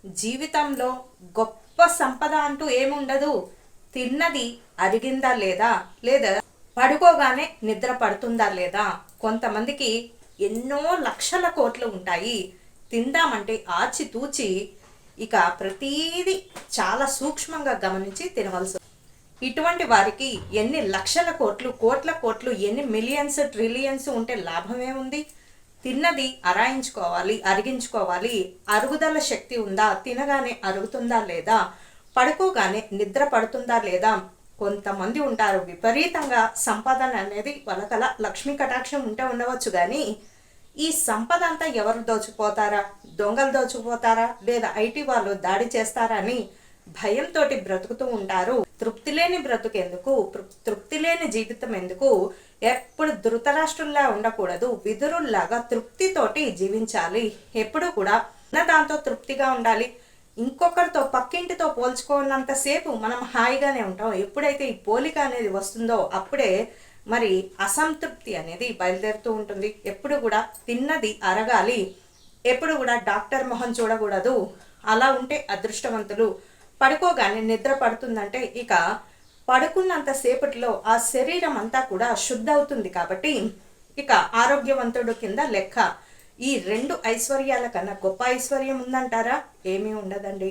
జీవితంలో గొప్ప సంపద అంటూ ఏముండదు. తిన్నది అరిగిందా లేదా, లేదా పడుకోగానే నిద్ర పడుతుందా లేదా. కొంతమందికి ఎన్నో లక్షల కోట్లు ఉంటాయి. తిందామంటే ఆచితూచి ఇక ప్రతీది చాలా సూక్ష్మంగా గమనించి తినవలసి. ఇటువంటి వారికి ఎన్ని లక్షల కోట్లు, కోట్ల కోట్లు, ఎన్ని మిలియన్స్, ట్రిలియన్స్ ఉంటే లాభమే ఉంది. తిన్నది అరాయించుకోవాలి, అరిగించుకోవాలి. అరుగుదల శక్తి ఉందా, తినగానే అరుగుతుందా లేదా, పడుకోగానే నిద్ర పడుతుందా లేదా. కొంతమంది ఉంటారు విపరీతంగా సంపాదన అనేది వాళ్ళకల లక్ష్మీ కటాక్షం ఉంటే ఉండవచ్చు, కానీ ఈ సంపద అంతా ఎవరు దోచుకుపోతారా, దొంగలు దోచుకుపోతారా, లేదా ఐటీ వాళ్ళు దాడి చేస్తారా అని భయంతో బ్రతుకుతూ ఉంటారు. తృప్తి లేని బ్రతుకెందుకు, తృప్తి లేని జీవితం ఎందుకు. ఎప్పుడు ధృతరాష్ట్రుల్లా ఉండకూడదు, విదురుల్లాగా తృప్తితోటి జీవించాలి. ఎప్పుడు కూడా ఉన్న దాంతో తృప్తిగా ఉండాలి. ఇంకొకరితో, పక్కింటితో పోల్చుకున్నంతసేపు మనం హాయిగానే ఉంటాం. ఎప్పుడైతే ఈ పోలిక అనేది వస్తుందో అప్పుడే మరి అసంతృప్తి అనేది బయలుదేరుతూ ఉంటుంది. ఎప్పుడు కూడా తిన్నది అరగాలి. ఎప్పుడు కూడా డాక్టర్ మొహం చూడకూడదు. అలా ఉంటే అదృష్టవంతులు. పడుకోగానే నిద్ర పడుతుందంటే ఇక పడుకున్నంత సేపటిలో ఆ శరీరం అంతా కూడా శుద్ధ అవుతుంది. కాబట్టి ఇక ఆరోగ్యవంతుడు కింద లెక్క. ఈ రెండు ఐశ్వర్యాల కన్నా గొప్ప ఐశ్వర్యం ఉందంటారా? ఏమీ ఉండదండి.